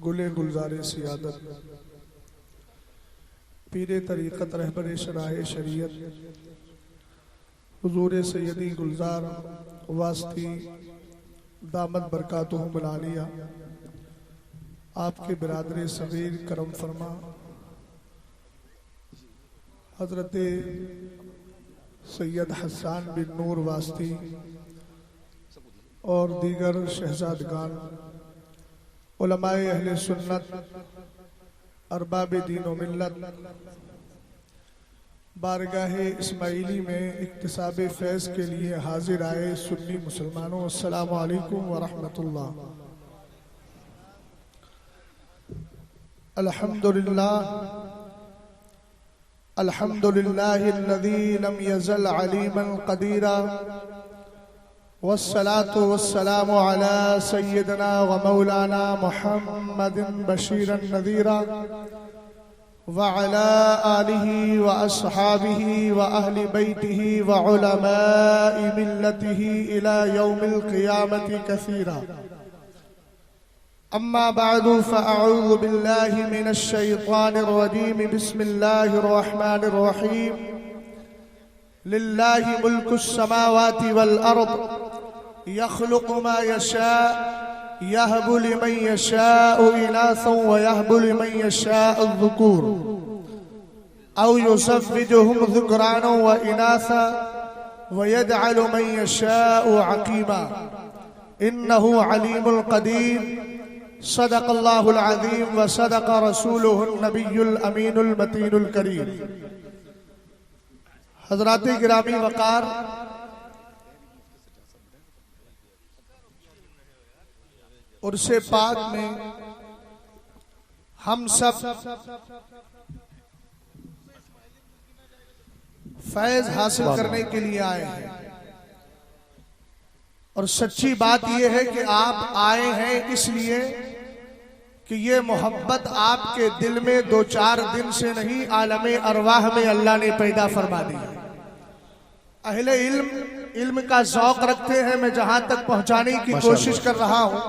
गुले गुलजार सियादत पीरे तरीक़त रहबर शराह शरीयत हुजूर सैयदी गुलजार वास्ती दामद बरकातुहुम आलिया आपके बिरादर सगीर करम फरमा हजरत सैयद हसन बिन नूर वास्ती और दीगर शहजादगान उलमाए अहले सुन्नत अरबाब दीन व मिल्लत बारगाहे इस्माइली में इक्तिसाब फैज़ के लिए हाजिर आए सुन्नी मुसलमानों, अस्सलामु अलैकुम व रहमतुल्लाह। अल्हम्दुलिल्लाह अल्हम्दुलिल्लाहिल्लज़ी लम यज़ल अलीमन क़दीरा वस्सलातु वस्सलामु अला सय्यिदना व मौलाना मुहम्मदिन बशीरन नज़ीरा व अला आलिहि व अस्हाबिहि व अहलि बैतिहि व उलमाए मिल्लतिहि इला यौमिल क़ियामति कसीरा। अम्मा बादु फ़अऊज़ु बिल्लाहि मिनश शैतानिर रजीम बिस्मिल्लाहिर रहमानिर रहीम। लिल्लाहि मुल्कुस समावाति वल अर्द यख़्लुक़ु मा यशा यहबु लिमन यशाउ इनासन व यहबु लिमन यशाउ ज़ुकूर औ युज़व्विजुहुम ज़ुक्रानन व इनासा व यजअलु मन यशाउ अक़ीमा इन्नहु अलीमुल क़दीर। सदक़ल्लाहुल अज़ीम व सदक़ रसूलुहुन नबियुल अमीनुल मतीनुल करीम। हज़रात गिरामी वक़ार, उर्से पाक में हम सब फैज़ हासिल करने के लिए आए हैं और सच्ची बात यह है कि आप आए हैं इसलिए कि ये मोहब्बत आपके दिल में दो चार दिन से नहीं, आलमे अरवाह में अल्लाह ने पैदा फरमा दी है। अहले इल्म का शौक रखते हैं। मैं जहां तक पहुंचाने की कोशिश कर रहा हूं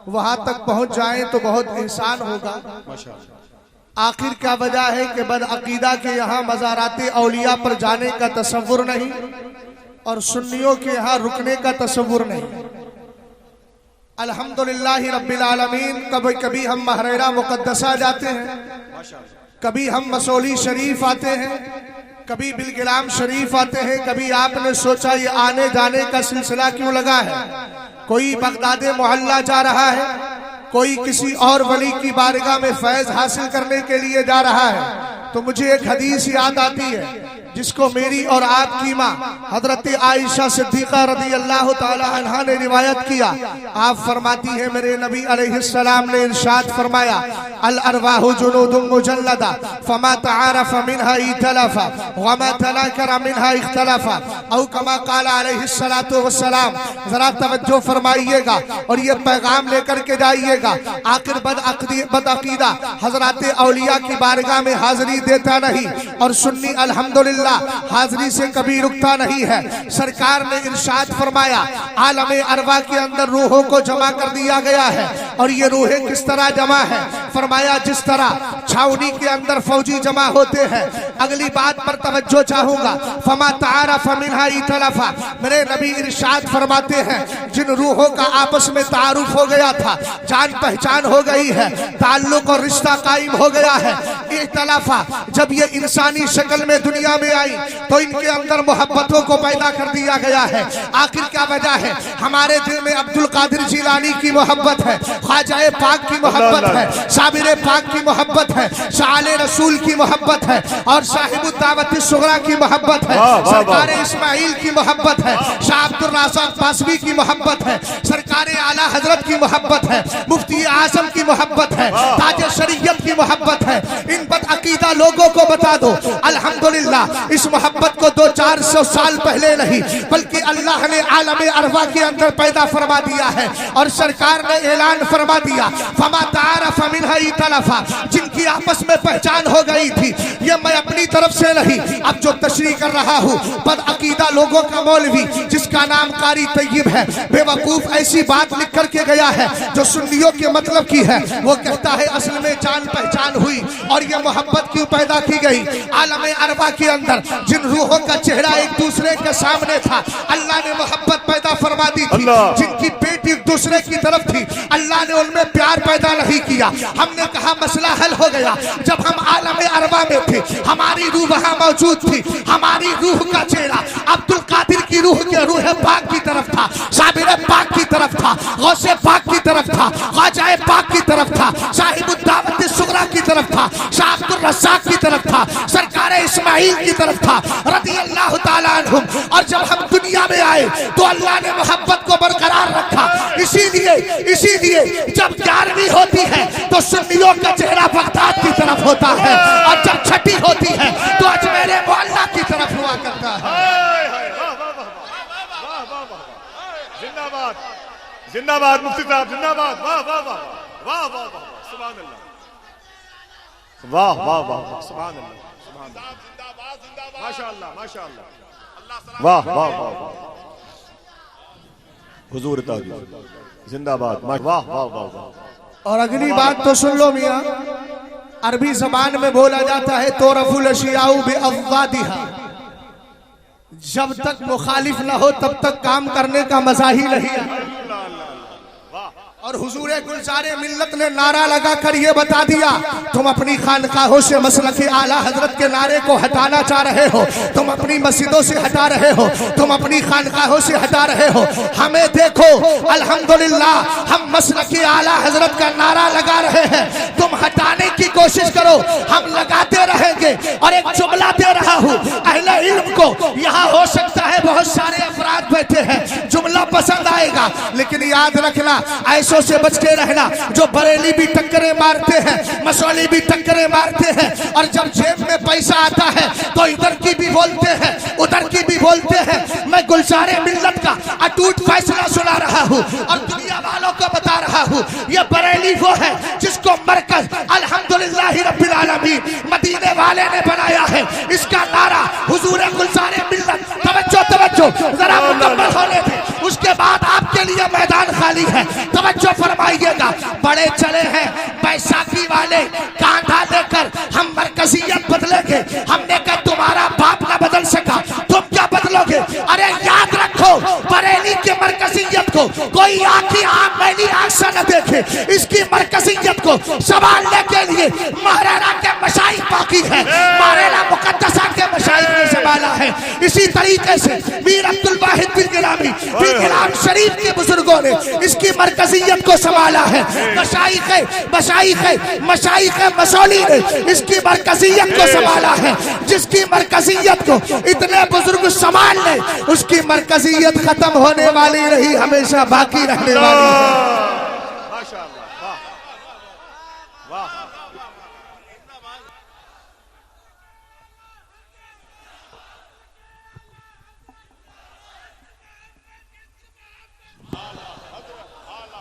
वहां तक पहुंच जाएं तो बहुत एहसान होगा। आखिर क्या वजह है कि बदअकीदा के यहाँ मज़ाराते औलिया पर जाने का तसव्वुर नहीं और सुन्नियों के यहाँ रुकने का तसव्वुर नहीं। अल्हम्दुलिल्लाहि रब्बिल आलमीन। कभी कभी हम महरेरा मुक़द्दसा जाते हैं, कभी हम मसौली शरीफ आते हैं, कभी बिलगिलाम शरीफ आते हैं। कभी आपने सोचा ये आने जाने का सिलसिला क्यों लगा है? कोई बगदादे मोहल्ला जा रहा है, कोई किसी और वली की बारगाह में फैज़ हासिल करने के लिए जा रहा है। तो मुझे एक हदीस याद आती है जिसको मेरी और आपकी माँ हजरत आयशा सिद्दीक़ा रज़ी अल्लाह ताला अन्हा ने रिवायत किया। आप फरमाती है मेरे नबी अलैहिस्सलाम ने इरशाद फरमाया, अल अरवाहु जुनूदुम मुजल्लदा फमा तआरफ मिनहा इतलफा व मा तनाकरा मिनहा इख्तलफा औ कमा क़ाला अलैहिस्सलातु वस्सलाम। जरा तवज्जो फरमाइएगा और ये पैगाम लेकर के जाइएगा। आखिर बदअकीदा हजरात औलिया की बारगाह में हाजिरी देता नहीं और सुन्नी अल्हम्दुलिल्लाह हाजिरी से कभी रुकता नहीं है। सरकार ने इरशाद फरमाया, आलमे अरवा के अंदर रूहों को जमा कर दिया गया है। और ये रूहें किस तरह जमा है? फरमाया जिस तरह छावनी के अंदर फौजी जमा होते हैं। अगली बात पर तवज्जो चाहूंगा। फमा तआरफ मिनहा इतलफा। मेरे नबी इरशाद फरमाते हैं जिन रूहों का आपस में तारुफ हो गया था, जान पहचान हो गई है, ताल्लुक और रिश्ता कायम हो गया है, इख्तलाफा जब ये इंसानी शक्ल में दुनिया में आई तो इनके अंदर मोहब्बतों को पैदा कर दिया गया है। आखिर क्या वजह है? हमारे दिल में अब्दुल कादिर जिलानी की मोहब्बत है, ख्वाजा पाक की मोहब्बत है, साबिर पाक की मोहब्बत है, शाले रसूल की मोहब्बत है और साहिबुद दावत सुगरा की मोहब्बत है, सरकार इस्माइल की मोहब्बत है, शाह अब्दुल राज़ाक पासवी की मोहब्बत है, सरकार आला हजरत की मोहब्बत है, मुफ्ती आजम की मोहब्बत है, ताज शरीयत की मोहब्बत है। इन बदअकीदा लोगों को बता दो अल्हम्दुलिल्लाह इस मोहब्बत को 200-400 साल पहले नहीं बल्कि अल्लाह ने आलमे अरवा के अंदर पैदा फरमा दिया है। और सरकार ने ऐलान फरमा दिया, फमा तआरफ मिनहा इतलफा, जिनकी आपस में पहचान हो गई थी। ये मैं अपनी तरफ से नहीं। अब जो तशरीह कर रहा हूँ बदअकीदा लोगों का मौलवी जिसका नाम कारी तैयब है, बेवकूफ ऐसी बात लिख करके गया है जो सुन्नियों के मतलब की है। वो कहता है असल में जान पहचान हुई और ये मोहब्बत क्यों पैदा की गई। आलम अरबा के अंदर जिन रूहों का चेहरा एक दूसरे के सामने था, अल्लाह ने मोहब्बत पैदा फरमा दी थी। जिनकी पेट एक दूसरे की तरफ थी, अल्लाह ने उनमें प्यार पैदा नहीं किया। हमने कहा मसला हल हो गया। जब हम आलम अरबा में थे, हमारी रूह वहां मौजूद थी। हमारी रूह का चेहरा अब्दुल कादिर की रूह के रूह पाक की तरफ था, साबिर पाक की तरफ था, गौसे पाक की तरफ था, ख्वाजा पाक की तरफ था, साहिबुद्दावत सुगरा की तरफ था, शाह अब्दुल रज़्ज़ाक की तरफ था, सरकार इस्माइल की तरफ था रज़ी अल्लाह ताला अन्हुम। और जब हम दुनिया में आए तो अल्लाह ने मोहब्बत को बरकरार रखा। इसीलिए जब 11वीं होती है तो सुन्नियों का चेहरा बगदाद की तरफ होता है और जब छठी होती है तो अजमेर मोहल्ला की तरफ हुआ करता है। जिंदाबाद जिंदाबाद मुफ्ती साहब जिंदाबाद। वाह वाह वाह वाह वाह वाह सुभान अल्लाह वाह वाह वाह सुभान अल्लाह माशाअल्लाह माशाअल्लाह वाह वाह वाह हुजूर ताक़ी जिंदाबाद वाह वाह वाह वाह। और अगली बात तो सुन लो मियां, अरबी जबान में बोला जाता है तोरफुल अशियाउ बिअज़वादिहा। जब तक मुखालिफ ना हो तब तक काम करने का मजा ही नहीं है। और हुजूरे गुलजारे मिल्लत ने नारा लगाकर ये बता दिया तुम अपनी खानकाहों से मसलके आला हजरत के नारे को हटाना चाह रहे हो, तुम अपनी मस्जिदों से हटा रहे हो, तुम अपनी खानकाहों से हटा रहे हो। हमें देखो अल्हम्दुलिल्लाह हम मसलके आला हजरत का नारा लगा रहे हैं, तुम हटाने की कोशिश करो, हम लगाते रहेंगे। और एक जुमला दे रहा हूँ अहले इल्म को, यहाँ हो सकता है बहुत सारे अफराद बैठे हैं, जुमला पसंद आएगा लेकिन याद रखना ऐसों से बच के रहना जो बरेली भी टक्करें मारते हैं, मसौली भी टक्करें मारते हैं और जब जेब में पैसा आता है तो इधर की भी बोलते हैं उधर की भी बोलते हैं। मैं गुलजारे मिल्लत का अटूट फैसला सुना रहा हूँ और दुनिया वालों को बता रहा हूँ, ये बरेली वो है जिसको मरकज अल्हम्दुलिल्लाह रब्बिल आलमीन मदीने वाले ने बनाया है। इसका नारा हुजूर गुलजारे मिल्लत। तवज्जो तवज्जो जरा मुकम्मल होने थे, उसके बाद आपके लिए मैदान खाली है। तवज्जो फरमाइएगा। बड़े चले हैं बैसाखी वाले कांधा लेकर, हम मरकजियत बदलेंगे। हमने कहा तुम्हारा बाप ना बदल सका, तुम क्या बदलोगे? अरे याद रखो बरेली के मरकजियत को कोई आंखी आंख मैली आंख से न देखे। इसकी मरकजियत को संभालने के लिए महराना के मशाइख बाकी है, महराना मुकद्दसा के मशाइख ने संभाला है। इसी तरीके से मीर अब्दुल वाहिद बिन गिलामी बिन गिलाम शरीफ के बुजुर्गों ने इसकी मरकजियत को संभाला है। मशाइख मसौली ने इसकी मरकजियत को संभाला है। जिसकी मरकजियत को इतने बुजुर्ग संभाल ले, उसकी मरकजियत खत्म होने वाली नहीं, हमेशा बाकी रहने वाली है।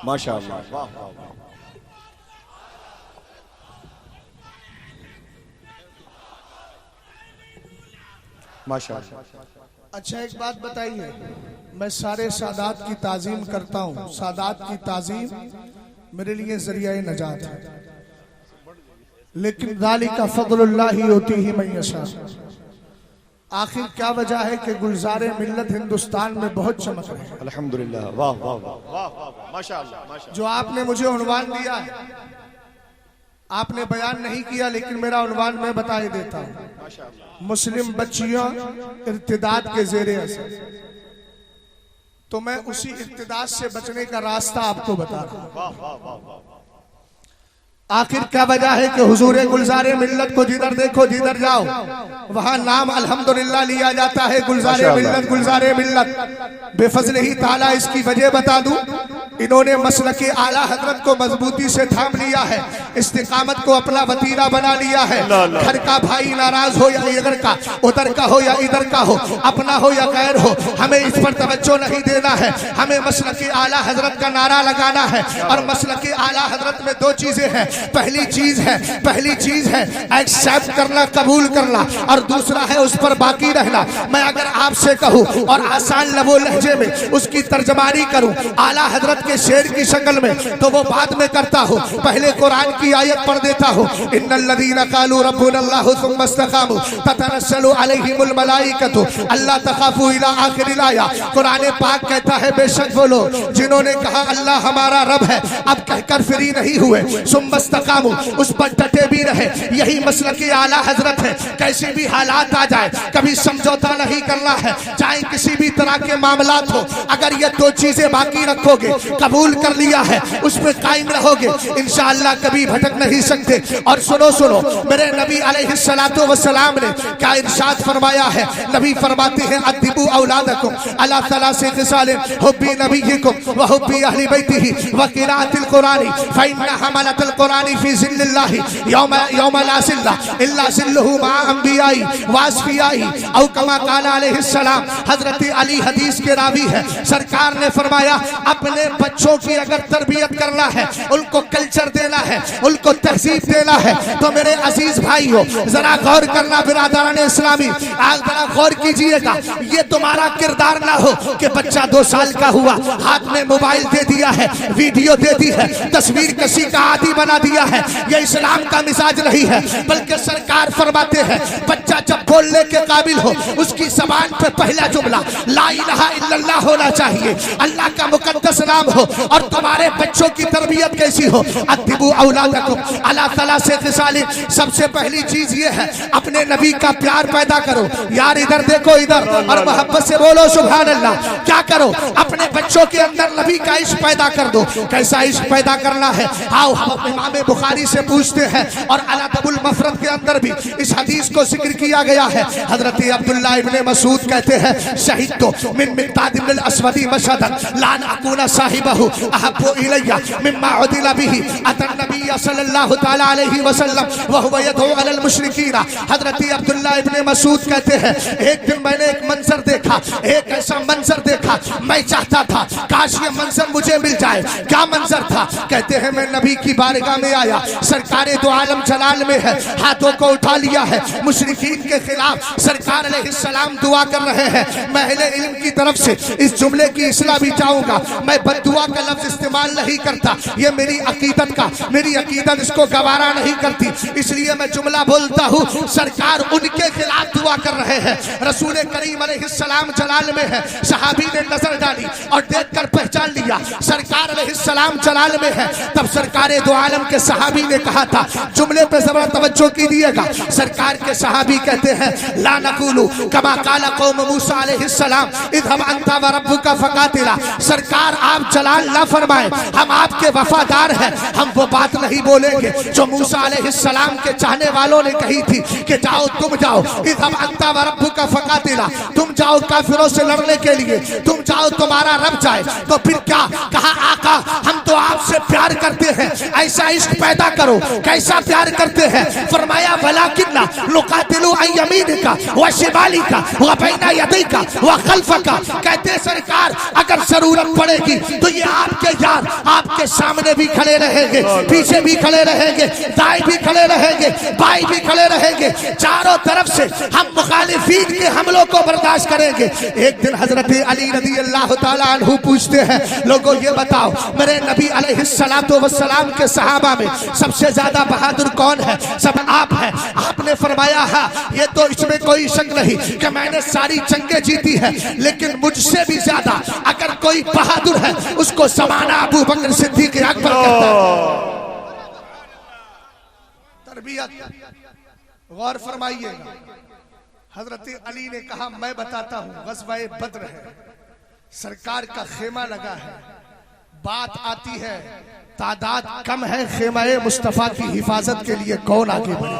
माशाअल्लाह वाह वाह वाह माशाअल्लाह। अच्छा एक बात बताइए, मैं सारे सादात की ताजीम करता हूँ, सादात की ताजीम मेरे लिए जरिया नजात है, लेकिन ज़ालिका फ़ज़्लुल्लाहि युतीही मन यशा। आखिर क्या वजह है कि गुलजारे मिल्लत हिंदुस्तान में बहुत चमक रहे हैं? अल्हम्दुलिल्लाह वाह वाह वाह वाह वाह माशाअल्लाह माशाअल्लाह। जो आपने मुझे उन्वान दिया है, आपने बयान नहीं किया लेकिन मेरा उन्वान मैं बता ही देता हूँ। मुस्लिम बच्चियां इर्तिदाद के ज़ेरे असर, तो मैं उसी इर्तिदाद से बचने का रास्ता आपको बता रहा हूँ। आखिर क्या वजह है कि हुजूरे गुलजारे मिल्लत को जिधर देखो जिधर जाओ वहां नाम अल्हम्दुलिल्लाह लिया जाता है। गुलजारे मिल्लत बेफजल ही ताला। इसकी वजह बता दूं, इन्होंने मसलक आला हजरत को मजबूती से थाम लिया है, इस्तिकामत को अपना वतीरा बना लिया है। घर का भाई नाराज हो या इधर का, उधर का हो या इधर का हो, अपना हो या गैर हो, हमें इस पर तवज्जो नहीं देना है। हमें मसलक आला हजरत का नारा लगाना है। और मसलक आला हजरत में दो चीजें हैं। पहली चीज है एक्सेप्ट करना, कबूल करना, और दूसरा है उस पर बाकी रहना। मैं अगर आपसे कहूँ और आसान लबो लहजे में उसकी तर्जमानी करूँ आला हजरत के शेर की शक्ल में, तो वो बाद में करता हूँ। पहले कुरान की आयत पढ़ देता हूँ, इन्नल्लज़ीना क़ालू रब्बुनल्लाहु सुम्मा इस्तक़ामू ततनज़्ज़लु अलैहिमुल मलाइकतु अल्ला तख़ाफ़ू इला आखिरिल आया। कुरान पाक कहता है बेशक वो लोग जिन्होंने कहा अल्लाह हमारा रब है, अब कहकर फ्री नहीं हुए, सुम्मा इस्तक़ामू, उस पर डटे भी रहे। यही मसलक आला हजरत है। कैसे भी हालात आ जाए, कभी समझौता नहीं करना है, चाहे किसी भी तरह के मामलात हो। अगर ये दो चीजें बाकी रखोगे, कबूल कर लिया है, उसमें कायम रहोगे, इंशाअल्लाह कभी भटक नहीं सकते। और सुनो मेरे नबी अलैहिस्सलातु वस्सलाम ने क्या इरशाद फरमाया है। नबी फरमाते हैं अद्दिबू औलादकुम अला सलासी ख़िसालिन हुब्बी नबिय्यिकुम व हुब्बी अहली बैतिही व क़िराअतिल कुरानी फ़इन्ना हमलतल कुरानी फ़ी ज़िल्लिल्लाहि यौम ला ज़िल्ला इल्ला ज़िल्लुहु मा अंबियाई व अस्फ़ियाई औ कमा क़ाल अलैहिस्सलाम। हज़रत अली हदीस के रावी है। सरकार ने फरमाया अपने बच्चों की अगर तरबियत करना है, उनको कल्चर देना है, उनको तहजीब देना है, तो मेरे अजीज भाई हो जरा गौर करना बिरादरान इस्लामी, आज जरा गौर कीजिएगा। ये तुम्हारा किरदार ना हो कि बच्चा 2 साल का हुआ, हाथ में मोबाइल दे दिया है, वीडियो दे दी है, तस्वीर कसी का आदी बना दिया है। ये इस्लाम का मिजाज नहीं है। बल्कि सरकार फरमाते हैं बच्चा जब बोलने के काबिल हो, उसकी ज़बान पे पहला जुमला ला इलाहा इल्लल्लाह होना चाहिए, अल्लाह का मुकद्दस नाम हो। और तुम्हारे बच्चों की तरबियत कैसी हो, अद्दिबू औलादकुम अला सलासी ख़िसालिन। सबसे पहली चीज ये है अपने नबी का प्यार पैदा करो। यार इधर देखो, इधर, और मोहब्बत से बोलो सुभान अल्लाह। क्या करो, अपने बच्चों के अंदर नबी का इश्क पैदा कर दो। कैसा इश्क पैदा करना है, आओ हम इमाम बुखारी से पूछते हैं। और अल-अदबुल मुफ़रद के अंदर भी इस हदीस को जिक्र किया गया है। हजरत अब्दुल्लाह इब्ने मसूद कहते हैं शहीद मिन मिक़दाद इब्न अल-अस्वदी मशहदन ला अकूना साहिबहु अहब्बु इलैया मिम्मा उदिला बिही अतन नबी सल्लल्लाहु तआला अलैहि वसल्लम व हुवा यदउ अलल मुशरिकीन। हजरत अब्दुल्लाह इब्ने मसूद कहते हैं एक दिन मैंने एक मंजर देखा, एक ऐसा मंजर देखा, मैं चाहता था काश ये मंजर मुझे मिल जाए। क्या मंजर था? कहते हैं मैं नबी की बारगाह में आया, सरकारे दो आलम जलाल में है, हाथों को उठा लिया है, मुशरिकीन के खिलाफ सरकार अलैहिस्सलाम दुआ कर रहे हैं। मैं अहले इल्म की तरफ से इस जुमले की इस्लाह भी चाहूंगा। मैं बद्दुआ का लफ्ज इस्तेमाल नहीं करता, ये मेरी अकीदत इसको गवारा नहीं करती, इसलिए मैं जुमला बोलता हूँ। सरकार उनके खिलाफ दुआ कर रहे हैं। रसूल करीम अलैहिस्सलाम जलाल में है, सहाबी ने नजर डाली और देखकर पहचान लिया सरकार अलैहिस्सलाम जलाल में है। तब सरकार दो आलम के सहाबी ने कहा था, जुमले पे जरा तवज्जो कीजिएगा। सरकार के सहाबी कहते हैं ला नकुलु कमा काला कौम मूसा अलैहिस्सलाम इज़हब अंता व रब्बुका फकातिला। सरकार आप जलाल ना फरमाए, हम आपके वफादार हैं, हम वो बात नहीं बोलेंगे जो मूसा अलैहिस्सलाम के चाहने वालों ने कही थी कि जाओ तुम जाओ, इज़हब अंता व रब्बुका फकातिला, तुम जाओ काफिरों से लड़ने के लिए, तुम जाओ तुम्हारा रब जाए। तो फिर क्या कहा, आका हम तो आपसे प्यार करते हैं, ऐसा इश्क पैदा करो। कैसा प्यार करते हैं? फरमाया वलाकिन्ना नुकातिलु अन यमीनिका व शिमालिका व बैना यदैका व खल्फका। कहते सरकार अगर जरूरत पड़ेगी तो ये आपके यार आपके सामने भी खड़े रहेंगे, पीछे भी खड़े रहेंगे, दाएं भी खड़े रहेंगे, बाएं भी खड़े रहेंगे, चारों तरफ से हम मुखालिफीन के हमलों को बर्दाश्त करेंगे। एक दिन हजरत अली रज़ी अल्लाह तआला अन्हु पूछते हैं, लोगों ये बताओ मेरे नबी अलैहिस्सलातु वस्सलाम के सहाबा में सबसे ज्यादा बहादुर कौन है? सब आप हैं। आपने फरमाया है ये तो इसमें कोई शक नहीं कि मैंने सारी जंगें जीती है, लेकिन मुझसे भी ज्यादा अगर कोई बहादुर है उसको समाना अबू बकर सिद्दीक अकबर कहता है। तरबियत गौर फरमाइएगा। हजरत अली ने कहा मैं बताता हूँ, ग़ज़वा-ए बद्र है, सरकार का खेमा लगा है, बात आती है तादाद कम है, खेमा-ए मुस्तफा की हिफाजत के लिए कौन आगे बढ़े?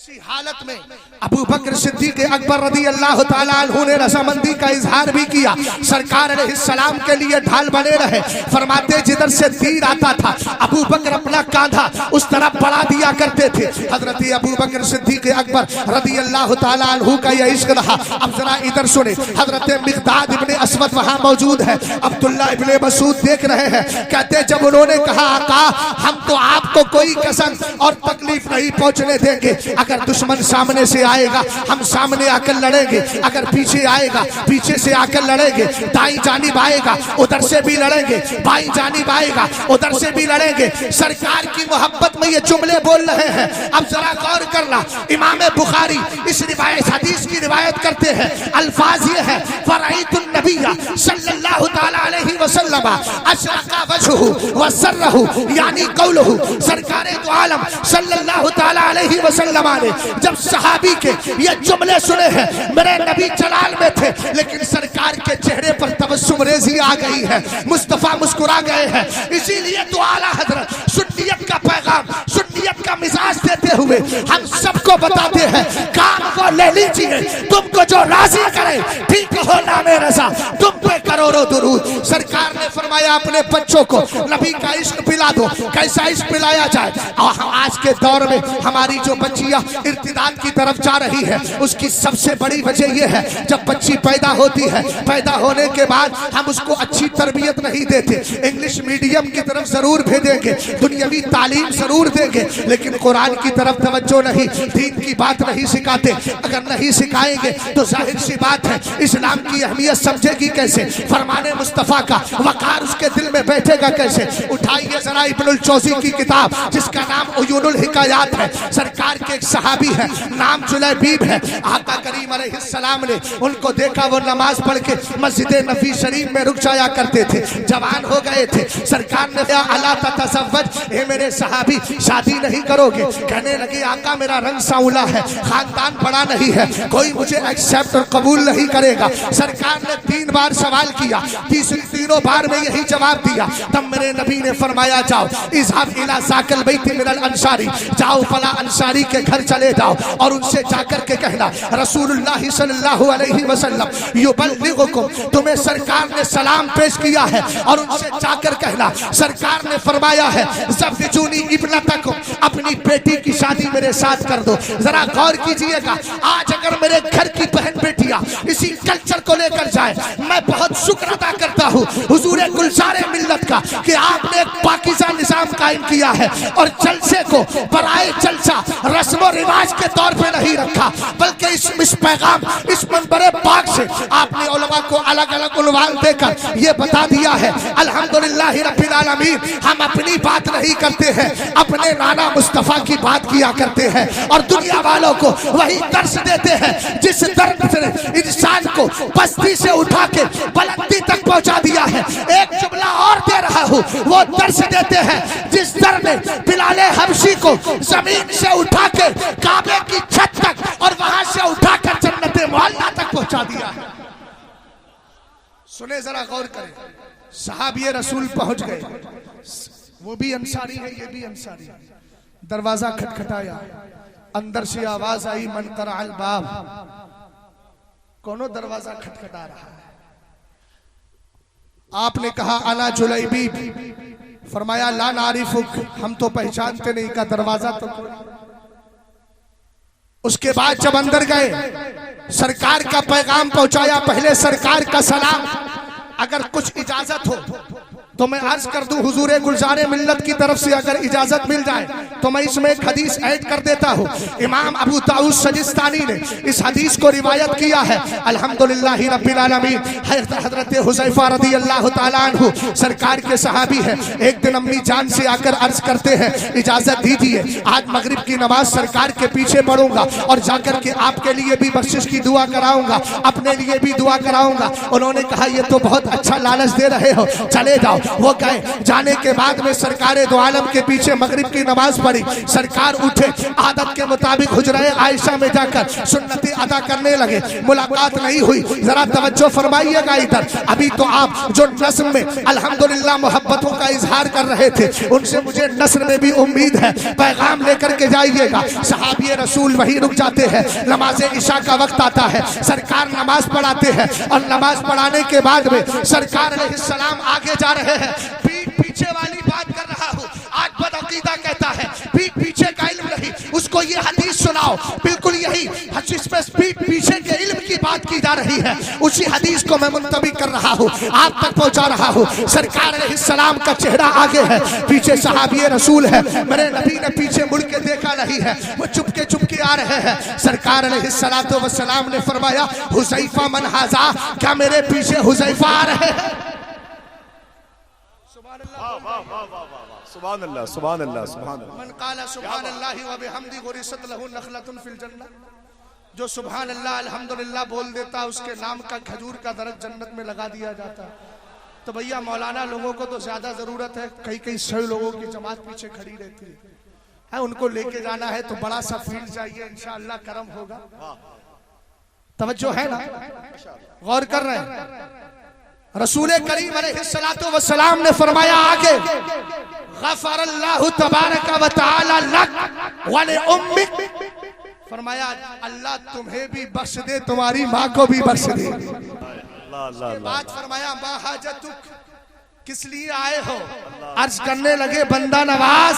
इसी हालत में अबू बकर सिद्दीक अकबर रदी अल्लाह ताला अन्हु ने रजामंदी का इजहार भी किया। सरकार अलैहिस्सलाम के लिए ढाल बने रहे। फरमाते जिधर से तीर आता था अबू बकर अपना कांधा उस तरफ बढ़ा दिया करते थे। हजरत अबू बकर सिद्दीक अकबर रदी अल्लाह ताला अन्हु का यह इश्क रहा। अब जरा इधर सुने, हजरत मिक़दाद इब्ने अस्वद वहां मौजूद है, अब्दुल्लाह इब्ने मसूद देख रहे हैं। कहते जब उन्होंने कहा आका हम तो आपको कोई कसम और तकलीफ नहीं पहुंचने देंगे। अगर दुश्मन सामने से आएगा हम सामने आकर लड़ेंगे, अगर पीछे आएगा पीछे से आकर लड़ेंगे, दाईं जानिब आएगा उधर से भी लड़ेंगे, बाईं जानिब आएगा उधर से भी लड़ेंगे। सरकार की मोहब्बत में ये जुमले बोल रहे हैं। अब जरा गौर करना, इमाम बुखारी इस रिवायत हदीस की रिवायत करते हैं। अल्फाज ये है फराइतुन नबिय्या सल्लल्लाहु तआला अलैहि वसल्लम अशरका वजहु व सर्रहु, यानी कौलहु सरकारे दो आलम सल्लल्लाहु तआला अलैहि वसल्लम ने जब सहाबी के ये जुमले सुने हैं, मेरे नबी जलाल में थे लेकिन सरकार के चेहरे पर तबस्सुम रेज़ी आ गई है, मुस्तफा मुस्कुरा गए हैं। इसीलिए तो आला हजरत सुन्नियत का पैगाम, सुन्नियत का मिजाज देते हुए हम सबको बताते हैं काम को ले लीजिए, तुमको जो राजी करे ठीक हो नामे रजा, तुम पे करोड़ों दुरूद। सरकार ने फरमाया अपने बच्चों को नबी का इश्क पिला दो। कैसा इश्क पिलाया जाए? और आज के दौर में हमारी जो बच्चियां इर्तिदाद की तरफ जा रही है उसकी सबसे बड़ी वजह यह है जब बच्ची पैदा होती है, पैदा होने के बाद हम उसको अच्छी तरबियत नहीं देते। इंग्लिश मीडियम की तरफ जरूर भेजेंगे, दुनियावी तालीम जरूर देंगे, लेकिन कुरान की तरफ तवज्जो नहीं, दीन की बात नहीं सिखाते। अगर नहीं सिखाएंगे तो जाहिर सी बात है इस्लाम की अहमियत समझेगी कैसे, फरमाने मुस्तफा का वकार उसके दिल में बैठेगा कैसे। उठाइए जरा इब्नुल जौज़ी की किताब जिसका नाम उयूनुल हिकायात है। सरकार के एक सहाबी है, नाम जुलैबीब है। आका करीम अलैहिस्सलाम ने उनको देखा, वो नमाज पढ़ के मस्जिद नबी शरीफ में रुक जाया करते थे। जवान हो गए थे। सरकार ने कहा अला ततज़व्वज, हे मेरे सहाबी शादी नहीं करोगे? कहने लगे आका मेरा रंग सांवला है, खानदान बड़ा नहीं है, कोई मुझे एक्सेप्ट और कबूल नहीं करेगा। सरकार ने 3 बार सवाल किया, तीनों बार में यही जवाब दिया। तब मेरे नबी ने फरमाया जाओ इज़हाब इला ज़ाकल बैत मिनल अंसारी, जाओ फला अंसारी के घर चले जाओ और उनसे जाकर के कहना रसूलुल्लाह सल्लल्लाहु अलैहि वसल्लम युबल्लिगुकुम, तुम्हें सरकार ने सलाम पेश किया है। और उनसे जाकर कहना सरकार ने फरमाया है ज़व्विजूनी इब्नतकुम, अपनी बेटी की शादी मेरे साथ कर दो। जरा गौर कीजिएगा, आज अगर मेरे घर की बहन बेटियां इसी कल्चर को लेकर जाए, मैं बहुत शुक्र अदा करता हूँ हुजूरे गुलज़ारे मिल्लत का कि आपने एक पाकीज़ा निज़ाम कायम किया है और जलसे को बराए जलसा रस्म रिवाज के तौर पे नहीं रखा, बल्कि इस पैगाम इस मंबरे पाक से आपने उलमा को अलग अलग उन्वान देकर ये बता दिया है अल्हम्दुलिल्लाह रब्बिल आलमीन। हम अपनी बात नहीं करते हैं, अपने नाना मुस्तफा की बात किया करते हैं और दुनिया वालों को वही दर्श देते हैं जिस दर्द से इंसान को बस्ती से उठा के बुलंदी तक पहुंचा दिया है। एक जुमला और दे रहा हूँ, वो दर्श देते हैं जिस दर ने बिलाले हबशी को जमीन से उठा के काबे की छत तक और वहां से उठाकर जन्नते मोहल्ला तक पहुंचा दिया है। सुने जरा गौर करें, सहाबी रसूल पहुंच गए, वो भी अंसारी है ये भी अंसारी है। दरवाजा खटखटाया, अंदर से आवाज आई मन करअल बाब, कौनो दरवाजा खटखटा रहा है। आपने कहा अना जुलैबीब, फरमाया ला नारिफुक, हम तो पहचानते नहीं, का दरवाजा तो। उसके बाद जब अंदर गए सरकार का पैगाम पहुंचाया, पहले सरकार का सलाम। अगर कुछ इजाजत हो तो मैं अर्ज कर दूं हुजूरे गुलज़ारे मिल्लत की तरफ से अगर इजाजत मिल जाए तो मैं इसमें एक हदीस ऐड कर देता हूं। इमाम अबू दाऊद सजिस्तानी ने इस हदीस को रिवायत किया है। अल्हम्दुलिल्लाह रब्बिल आलमीन। हजरत हुज़ैफा रज़ियल्लाहु ताला अन्हु सरकार के सहाबी हैं। एक दिन अम्मी जान से आकर अर्ज करते हैं इजाजत दीजिए, आज मगरिब की नमाज सरकार के पीछे पढ़ूंगा और जाकर के आपके लिए भी बख्शिश की दुआ कराऊंगा, अपने लिए भी दुआ कराऊंगा। उन्होंने कहा ये तो बहुत अच्छा लालच दे रहे हो, चले जाओ। वो गए। जाने के बाद में सरकारे दो आलम के पीछे मगरिब की नमाज पढ़ी। सरकार उठे, आदत के मुताबिक हुजरे आयशा में जाकर सुन्नती अदा करने लगे। मुलाकात नहीं हुई। जरा तवज्जो फरमाइएगा इधर। अभी तो आप जो नस्ल में अल्हम्दुलिल्लाह मोहब्बतों का इजहार कर रहे थे, उनसे मुझे नस्ल में भी उम्मीद है पैगाम लेकर के जाइएगा। सहाबी रसूल वहीं रुक जाते हैं। नमाज इशा का वक्त आता है, सरकार नमाज पढ़ाते हैं और नमाज पढ़ाने के बाद में सरकार अलैहिस्सलाम आगे जा रहे हैं। पीछे वाली बात कर रहा हूँ। आज बदअकीदा कहता है पीछे का इल्म नहीं, उसको ये हदीस सुनाओ। बिल्कुल यही जिसमें पीछे के इल्म की बात की जा रही है, उसी हदीस को मैं मुंतबी कर रहा हूँ, आप तक पहुंचा रहा हूँ। सरकार अलैहिस्सलाम का चेहरा आगे है, पीछे सहाबी रसूल है। मेरे नबी ने पीछे मुड़ के देखा नहीं है, वो चुपके चुपके आ रहे हैं। सरकार अलैहिस्सलातु वस्सलाम ने फरमाया, हुज़ैफा मन हाज़ा, क्या मेरे पीछे हुज़ैफा आ रहे हैं? सुभान अल्लाह, सुभान अल्लाह, सुभान अल्लाह। मन क़ाला सुभान अल्लाह व बिहम्दी गुरिसत लहू नखलतुन फिल जन्नह, जो सुभान अल्लाह अल्हम्दुलिल्लाह बोल देता, उसके नाम का खजूर का दरख्त जन्नत में लगा दिया जाता। तो भैया मौलाना लोगों को तो ज्यादा जरूरत है, कई 100 लोगों की जमात पीछे खड़ी रहती है, उनको लेके जाना है तो बड़ा सा फील्ड चाहिए, इंशाअल्लाह करम होगा। तवज्जो है ना, गौर कर रहे हैं। रसूल करीम अलैहिस्सलातु वस्सलाम ने फरमाया आगे, गफ़रल्लाहु तबारक व तआला लक व li उम्मिक, फरमाया अल्लाह तुम्हें भी बख्श दे, तुम्हारी माँ को भी बख्श दे। बात फरमाया मा हाजतुक, किस लिए आए हो? अर्ज करने लगे बंदा नवाज,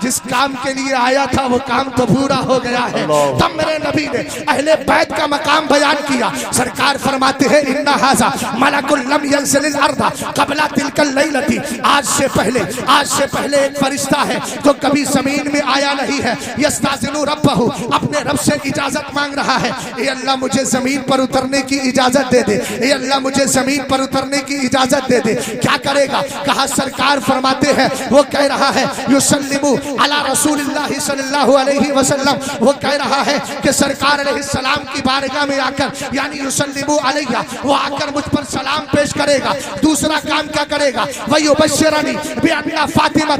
जिस काम के लिए आया था वो काम तो पूरा हो गया है। तब मेरे नबी ने अहले बैत का मकाम बयान किया। सरकार फरमाते हैं इन्ना हाज़ा मलकुल लम यंज़िल अर्दा क़ब्ला तिलकल लैलती, आज से पहले एक फरिश्ता है जो कभी जमीन में आया नहीं है। यस्ताज़िनु रब्बहु, अपने रब से इजाजत मांग रहा है, ए अल्लाह मुझे जमीन पर उतरने की इजाजत दे दे, ए अल्लाह मुझे जमीन पर उतरने की इजाजत दे दे। क्या करे? कहा सरकार फरमाते हैं, वो कह रहा है युसल्लिमु अला रसूलिल्लाहि सल्लल्लाहु अलैहि वसल्लम, वो कह रहा है कि सरकार अलैहिस्सलाम की बारगाह में आकर, यानी युसल्लिमु अलैया, वो आकर मुझ पर सलाम पेश करेगा। दूसरा काम क्या करेगा? वयुबश्शिरनी बिअन्ना फातिमा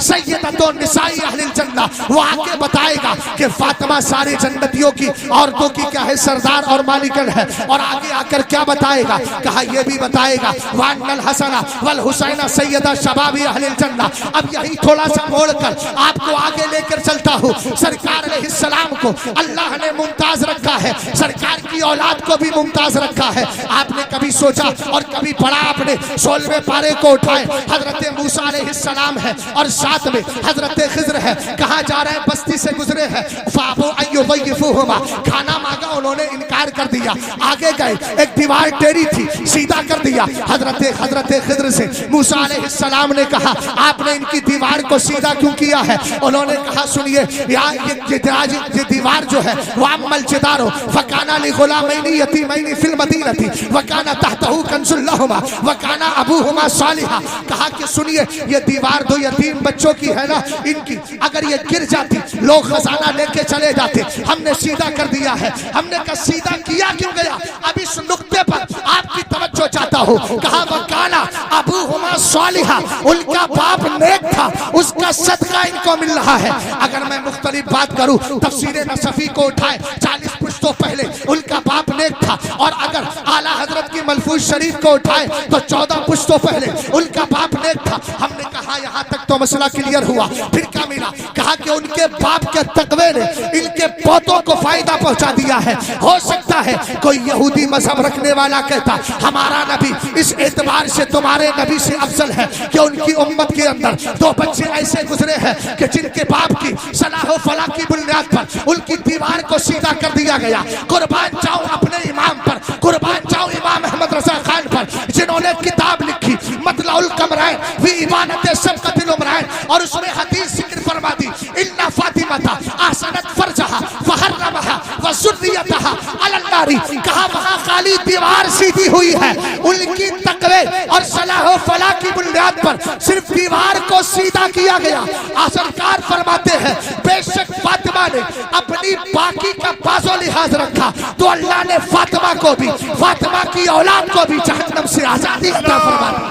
सय्यदतु निसाई अहलिल जन्नह, वो आके बताएगा कि फातिमा सारे जन्नतियों की औरतों की क्या है, सरदार और मालिकन है। और आगे आकर क्या बताएगा? कहा यह भी बताएगा वान्नल हसना वल हुसैना सैयदा शबाबी अहलिल जन्नह। अब यही थोड़ा सा मोड़कर आपको आगे लेकर चलता हूँ। सरकार अलैहिस्सलाम को अल्लाह ने मुमताज रखा है, सरकार की औलाद को भी मुमताज रखा है। आपने कभी सोचा और कभी पढ़ा आपने 16वें पारे को उठाए, हजरत मूसा अलैहिस्सलाम है और साथ में हजरत खिज़्र है। कहाँ जा रहे हैं? बस्ती से गुजरे हैं। फाबो अय्युज़य्यिफूहुमा, खाना मांगा, उन्होंने इनकार कर दिया। आगे गए, एक दीवार टेढ़ी थी, सीधा कर दिया। हजरत खिज़्र से मूसा अलैहिस्सलाम ने कहा आपने इनकी दीवार को सीधा क्यों किया है? उन्होंने कहा सुनिए, ये दीवार जो है वाम्मल जिदारो फकाना लिगुलामैनी यतीमैनी फिल मदीनती वकाना तहतहु कंजुल लहुमा वकाना अबूहुमा सालिहा। कहा कि सुनिए, ये दीवार दो यतीम बच्चों की है ना, इनकी अगर ये गिर जाती लोग खजाना लेके चले जाते, हमने सीधा कर दिया है। हमने कहा सीधा किया क्यों गया? अब इस नुक्ते पर आपकी तवज्जो चाहता हूँ। कहा वकाना अबूहुमा सालिहा, उनका बाप नेक था, उसका सदका इनको मिल रहा है। अगर मैं मुख्तलिफ बात करूं, तफसीर नसफी को उठाए 40 पुश्तों पहले उनका बाप नेक था, और अगर आला हजरत की मलफूज शरीफ को उठाए तो 14 पुश्तों पहले उनका बाप नेक था। हमने कहा यहाँ तक तो मसला क्लियर हुआ। फिर क्या मिला? कहा कि उनके बाप के तकवे ने इनके पोतों को फायदा पहुंचा दिया है। हो सकता है कोई यहूदी मजहब रखने वाला कहता हमारा नबी इस एतबार से तुम्हारे नबी से अफजल है कि उनकी उम्मत के अंदर 2 बच्चे ऐसे गुजरे हैं कि जिनके बाप की सलाह फला की बुनियाद पर उनकी दीवार को सीधा कर दिया गया। कुर्बान जाओ अपने इमाम पर, कुर्बान जाओ इमाम अहमद रजा खान पर, जिन्होंने किताब लिखी मतलाउल कमरैन फी इबानत सबकतिल उमरैन, और उसमें हदीस जिक्र फरमा दी इन्ना फातिमा ahsanat फरजहा फहर्रमहा व ज़ुर्रियतहा अलल नारी। कहा वहां खाली दीवार सीधी हुई है, उनकी तकवे और सलाह फला की बुनियाद पर सिर्फ दीवार को सीधा किया गया। सरकार फरमाते हैं बेशक फातिमा ने अपनी यानी बाकी का बाजो लिहाज रखा तो अल्लाह ने फातिमा को भी, फातिमा की औलाद को भी जहन्नम से आजादी अता फरमा दी।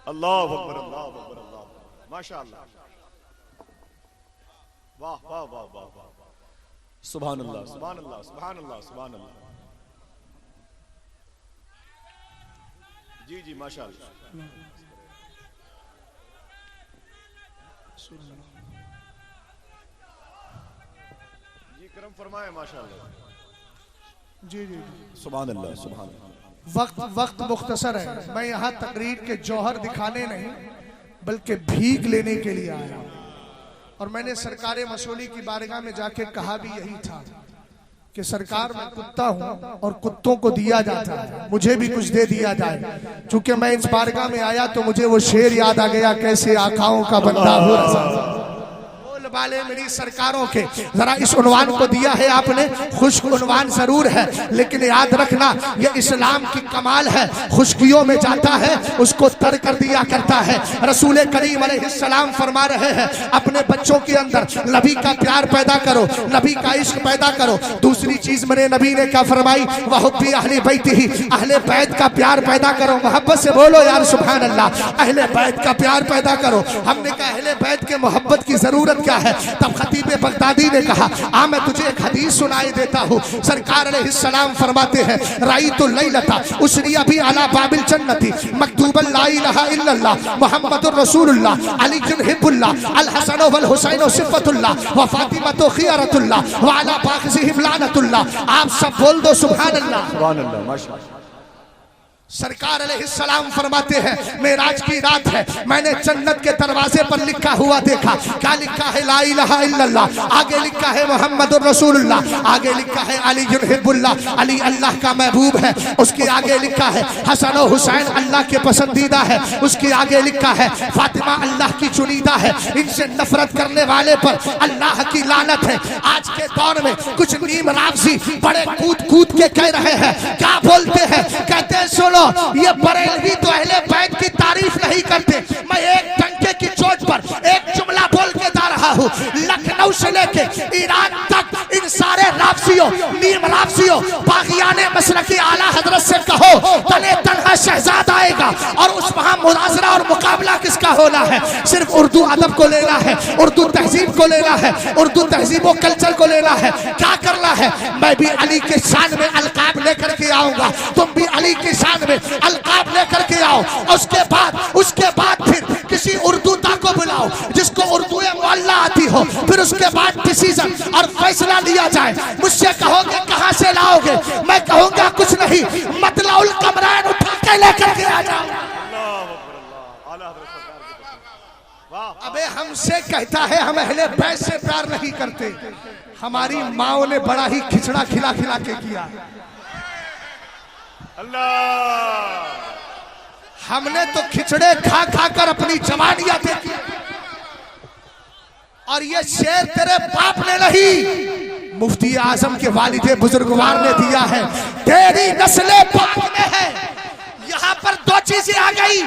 अल्लाह अकबर, अल्लाह अकबर, अल्लाह माशाअल्लाह, वाह वाह वाह वाह वाह, सुभान अल्लाह, सुभान अल्लाह, सुभान अल्लाह, सुभान अल्लाह। जी जी माशाअल्लाह, जी करम फरमाए माशाअल्लाह। जी जी सुभान अल्लाह, सुभान अल्लाह। वक्त मुख्तसर है, मैं यहाँ तकरीर के जौहर दिखाने नहीं बल्कि भीख लेने के लिए आया हूँ। और मैंने सरकार मसूली की बारगाह में जाके कहा भी यही था कि सरकार मैं कुत्ता हूँ और कुत्तों को दिया जाता है, मुझे भी कुछ दे दिया जाए। चूंकि मैं इस बारगाह में आया तो मुझे वो शेर याद आ गया, कैसे आकाओं का बंदा हो रहा वाले मेरी सरकारों के। जरा इस उन्वान को दिया है आपने, खुश्क उन्वान जरूर है, लेकिन याद रखना ये इस्लाम की कमाल है, खुश्कियों में जाता है उसको तर कर दिया करता है। रसूल करीम अलैहिस्सलाम फरमा रहे हैं अपने बच्चों के अंदर नबी का प्यार पैदा करो, नबी का इश्क पैदा करो। दूसरी चीज मेरे नबी ने क्या फरमाई, वहुब्बी अहले बैतिही, अहले बैत का प्यार पैदा करो। मोहब्बत से बोलो यार सुभान अल्लाह, अहले बैत का प्यार पैदा करो। हमने कहा अहले बैत के मोहब्बत की जरूरत क्या है? तब खतीब बगदादी ने कहा आ मैं तुझे एक हदीस सुनाई देता हूँ। सरकार अलैहिस्सलाम फरमाते हैं राईतुल लैलता उसरिया भी अला बाबिल जन्नती मकतूबन ला इलाहा इल्लल्लाह मुहम्मदुर रसूलुल्लाह अलीयुन हिब्बुल्लाह अल हसन वल हुसैन सिफ़तुल्लाह व फातिमा तो खियारतुल्लाह व अला बाग़िहिम लानतुल्लाह। आप सब बोल दो सुभान अल्लाह, सुभान अल्लाह, माशाअल्लाह। सरकार अलैहिस्सलाम फरमाते हैं मेराज की रात है, मैंने जन्नत के दरवाजे पर लिखा हुआ देखा। क्या लिखा है? ला इलाहा इल्लल्लाह, आगे लिखा है मुहम्मदुर रसूलुल्लाह, आगे लिखा है अली युहिब्बुल्लाह, अली अल्लाह का महबूब है। उसके आगे लिखा है हसन और हुसैन अल्लाह के पसंदीदा है। उसके आगे लिखा है फातिमा अल्लाह की चुनीदा है। इनसे नफरत करने वाले पर अल्लाह की लानत है। आज के दौर में कुछ नीम राफजी बड़े कूद कूद के कह रहे हैं, क्या बोलते हैं? कहते हैं सुनो ये बरेलवी तो अहले बैत की तारीफ नहीं करते। मैं एक टंके की चोट पर एक जुमला बोल के जा रहा हूँ, लखनऊ से लेके ईरान तक इन सारे राफसियों, नीम राफसियों, बागियाने मसलकी आला हजरत से कहो तने तनहा शहजाद आएगा और उस वहां मुनाजरा और मुकाबला किसका होना है? सिर्फ उर्दू अदब को लेना है, उर्दू तहजीब को लेना है, उर्दू तहजीब और कल्चर को लेना है। क्या करना है? मैं भी अली के शान में अलकाब लेकर के आऊंगा, तुम भी अली के शान में अलकाब लेकर के आओ। उसके बाद फिर किसी उर्दूता को बुलाओ जिसको उर्दू मुअल्ला आती हो, फिर उसके बाद डिसीजन और फैसला लिया जाए। मुझसे कहोगे कहां से लाओगे? मैं कहूंगा कुछ नहीं, मतलाउल कमरान उठा के लेकर के आ जाओ। अबे हमसे कहता है हम अहले बैत से प्यार नहीं करते, हमारी माओ ने बड़ा ही खिचड़ा खिला खिला के किया। अल्लाह, हमने तो खिचड़े खा खा कर अपनी जवानियां देखी, और ये शेर तेरे बाप ने नहीं, मुफ्ती आजम के वालिदे बुजुर्गवार ने दिया है। तेरी नस्लें पाक में है। यहाँ पर दो चीजें आ गई,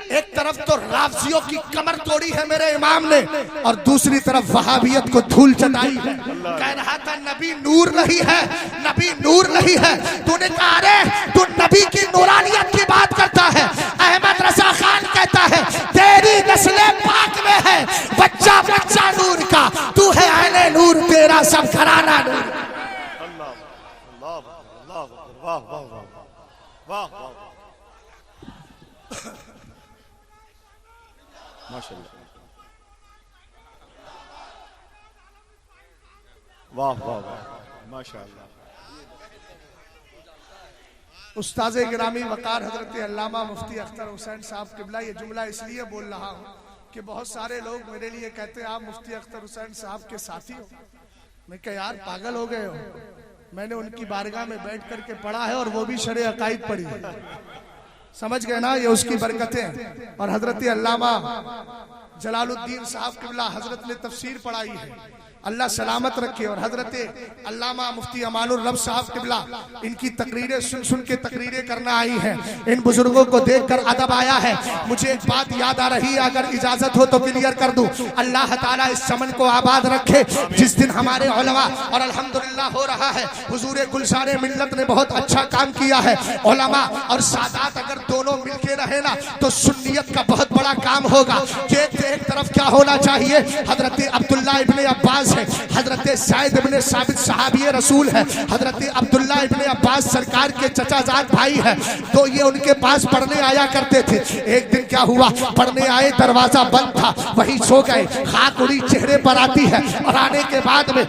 एक तरफ तो राफजियों की कमर तोड़ी है मेरे इमाम ने, और दूसरी तरफ वहाबियत को धूल चटाई है। कह रहा था नबी नूर नहीं है, नबी नूर नहीं है। तूने कहा अरे तू नबी की नूरानियत की बात करता है। अहमद रजा खान कहता है तेरी नस्लें पाक में है, बच्चा बच्चा नूर का, तू है अहले नूर, तेरा सब घराना नूर। अल्लाह अल्लाह अल्लाह, वाह वाह वाह वाह वाह, माशाअल्लाह, वाह वाह वाह, माशाअल्लाह। उस्ताज़ गिरामी वकार हजरत अल्लामा मुफ्ती अख्तर हुसैन साहब किबला, ये जुमला इसलिए बोल रहा हूँ कि बहुत सारे लोग मेरे लिए कहते हैं आप मुफ्ती अख्तर हुसैन साहब के साथी हो। मैं कह यार पागल हो गए हो, मैंने उनकी बारगाह में बैठ करके पढ़ा है और वो भी शरे अकायद पढ़ी है। समझ गए ना, ये उसकी बरकतें। और हजरत अल्लामा जलालुद्दीन साहब किबला हजरत ने तफसीर पढ़ाई है। अल्लाह सलामत रखे। और हजरत अल्लामा मुफ्ती अमानुर रब साहब किबला इनकी तकरीरें सुन सुन के तकरीरें करना आई हैं। इन बुजुर्गों को देखकर अदब आया है। मुझे एक बात याद आ रही है, अगर इजाजत हो तो क्लियर कर दूं। अल्लाह ताला इस चमन को आबाद रखे जिस दिन हमारे उलमा, और अल्हम्दुलिल्लाह हो रहा है, हुजूर गुलशाने मिल्लत ने बहुत अच्छा काम किया है। उलमा और सादात अगर दोनों मिलके रहे ना तो सुन्नियत का बहुत बड़ा काम होगा। एक तरफ क्या होना चाहिए, हजरत अब्दुल्ला इब्ने अब्बास है, हजरत सैयद इब्ने साबित सहाबी रसूल है, हजरत अब्दुल्ला इब्ने अब्बास सरकार के चचाजाद भाई है। तो ये उनके पास पढ़ने आया करते थे। एक दिन क्या हुआ, पढ़ने आए, दरवाजा बंद था, वहीं सो गए। खाक उड़ी चेहरे पर आती है और आने के बाद में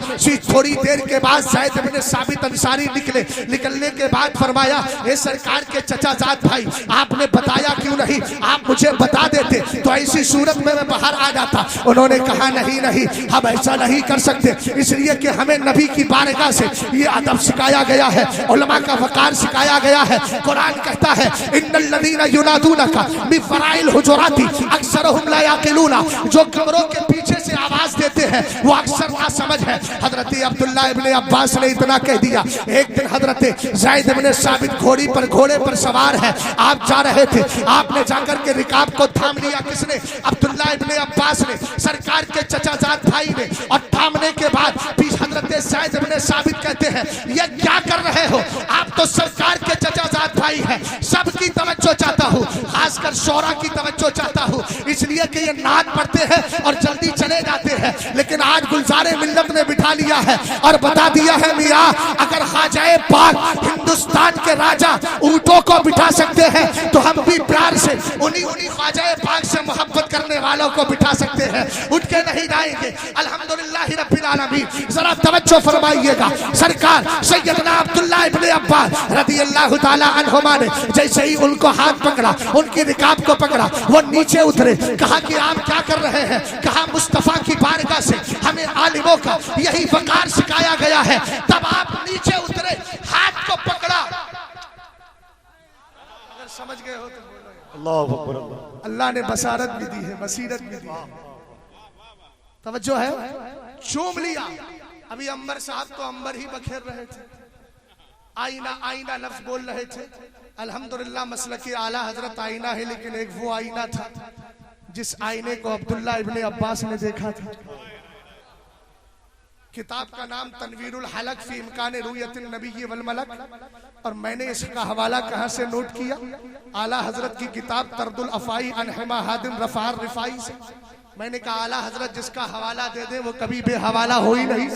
थोड़ी देर के बाद सैयद इब्ने साबित अंसारी निकले। निकलने के बाद फरमाया, ये सरकार के चचाजाद भाई, आपने बताया क्यों नहीं, आप मुझे बता देते तो ऐसी सूरत में मैं बाहर आ जाता। उन्होंने कहा नहीं नहीं, हम ऐसा नहीं कर सकते, इसलिए कि हमें नबी की बारगाह से ये अदब सिखाया गया है, उलमा का वकार सिखाया गया है। कुरान कहता है, इन्नल लदीना युनादूनका मिन वराइल हुजुराती अक्सरुहुम ला याकिलूना, जो कमरों के पीछे से आवाज देते हैं वो अक्सर ना समझ है। हजरत अब्दुल्ला इब्ने अब्बास ने इतना कह दिया। एक दिन हजरत ज़ैद इब्ने साबित घोड़े पर सवार है, आप जा रहे थे, आपने जाकर के रिकाब को थाम लिया। किसने? अब्दुल्ला इब्ने अब्बास ने, सरकार के चचाजाद भाई ने। और थामने के बाद हजरत ज़ैद इब्ने साबित कहते हैं, ये क्या कर रहे हो, आप तो सरकार के चचाजाद भाई हैं, सबकी तवज्जो चाहता हूँ, खासकर शोरा की तवज्जो चाहता हूँ, इसलिए कि ये नात पढ़ते हैं और जल्दी चले जाते हैं। लेकिन आज गुलजारे मिल्लत ने बिठा लिया है और बता दिया है, मियाँ अगर ख्वाजाए पाक हिंदुस्तान के राजा ऊंटों को बिठा सकते हैं तो हम भी प्यार से उन्हीं ख्वाजाए पाक से मोहब्बत करने वालों को बिठा सकते हैं। उठ के नहीं जाएंगे। अल्हम्दुलिल्लाह रब्बिल आलमीन। जरा तवज्जो फरमाइएगा, सरकार सैयदना अब्दुल्ला इब्ने अब्बास रदियल्लाहु ताला अन्हुमा ने जैसे ही उनको हाथ पकड़ा, उनकी रिकाब को पकड़ा, वो नीचे उतरे। कहा कि आप क्या कर रहे हैं? कहा मुस्तफा की बारगाह से हमें आलिमों का यही वकार सिखाया गया है। तब आप नीचे उतरे, हाथ को पकड़ा। अगर समझ गए हो तो अल्लाह अकबर। अल्लाह ने बसारत भी दी है, बसीरत भी दी है। तवज्जो है, चूम लिया। अभी अंबर साहब तो अंबर ही बखेर रहे थे, आईना आईना लफ्ज बोल रहे थे। अल्हम्दुलिल्लाह मसलकी आला हजरत आईना है, लेकिन एक वो आईना था जिस आईने को अब्दुल्ला इब्ने अब्बास ने देखा था। किताब का नाम तनवीरुल हलक फी इम्कान रुयतिन नबी वल मलक। और मैंने इसका हवाला कहां से नोट किया? आला हजरत की किताब तरदुल अफाई अन हिमा हादिम रफार रिफाई से। मैंने कहा आला हजरत जिसका हवाला दे दे वो कभी बेहवाला हो ही नहीं।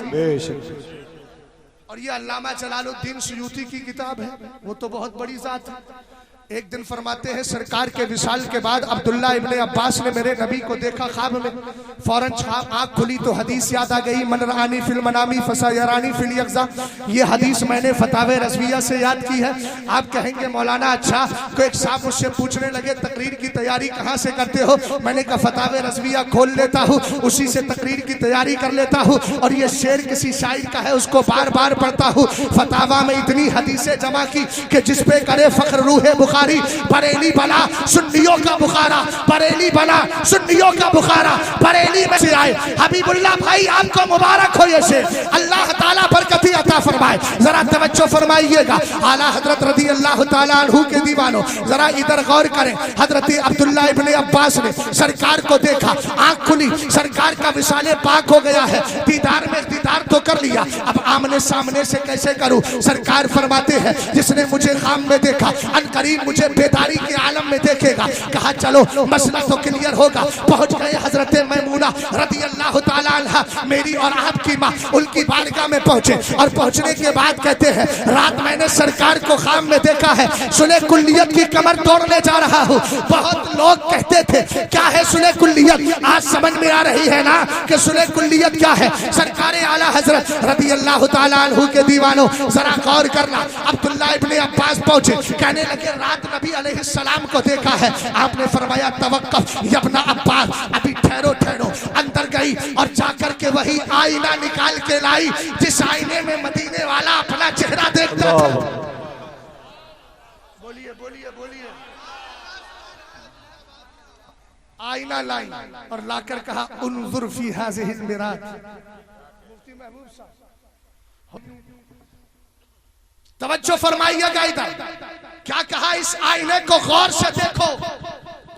और ये अल्लामा जलालुद्दीन सुयूती की किताब है, वो तो बहुत बड़ी जात है। एक दिन फरमाते हैं, सरकार के विसाल के बाद अब्दुल्ला इब्ने अब्बास ने मेरे नबी को देखा ख्वाब में। फौरन आंख खुली तो हदीस याद आ गई, मन रानी फिल मनामी फसायरानी फिल यक़ज़ा। ये हदीस मैंने फतावे रज़विया से याद की है। आप कहेंगे मौलाना अच्छा, कोई एक साहब मुझसे पूछने लगे तकरीर की तैयारी कहाँ से करते हो? मैंने कहा फतावे रज़विया खोल लेता हूँ, उसी से तकरीर की तैयारी कर लेता हूँ। और ये शेर किसी शायर का है, उसको बार बार पढ़ता हूँ। फतावा में इतनी हदीसें जमा की कि जिसपे करे फख्र रूहे बुखारी, बरेली बना सुन्नियों का बुखारा, बरेली बना सुन्नियों का बुखारा, बरेली में से आए। हबीबुल्लाह भाई आपको मुबारक हो, ये शेर अल्लाह ताला बरकती अता फरमाए। जरा तवज्जो फरमाइएगा, आला हजरत रज़ी अल्लाह ताला अन्हु के दीवानों जरा इधर गौर करें। हजरत अब्दुल्ला इब्ने अब्बास ने सरकार को देखा, आंख खुली, सरकार का विसाले पाक हो गया है। दीदार में दीदार तो कर लिया, अब आमने सामने से कैसे करूं? सरकार फरमाते हैं, जिसने मुझे ख्वाब में देखा अनकरीब मुझे बेदारी के आलम में देखेगा। कहा चलो मसला तो क्लियर होगा। पहुंच गए हजरत मैमूना रदियल्लाहु ताला अन्हा, मेरी और आपकी माँ, उनकी बारगाह में पहुंचे। और पहुंचने के बाद कहते हैं, रात मैंने सरकार को ख्वाब में देखा है, सुने कुल्लियत की कमर तोड़ने जा रहा हूँ। बहुत लोग कहते थे क्या है सुने कुल्लियत? आज समझ में आ रही है ना कि सुने कुल्लियत क्या है। सरकार आला हजरत रदियल्लाहु ताला अन्हु के दीवानों जरा गौर करना। अब्दुल्ला इब्ने अब्बास पहुंचे, कहने लगे रात नबी अलैहिस्सलाम को देखा है। आपने फरमाया तवक्कफ यब्ना अब्बास, अभी ठहरो ठहरो। अंदर गई और जाकर के वही आईना निकाल के लाई जिस आईने में मदीने वाला अपना चेहरा देखता था। बोलिए बोलिए बोलिए। आईना लाई और लाकर कहा उन्जुर फी हाज़िहिल मिरात, मुफ्ती महबूब साहब तवज्जो फरमाइएगा इधर, क्या कहा, इस आईने को गौर से देखो।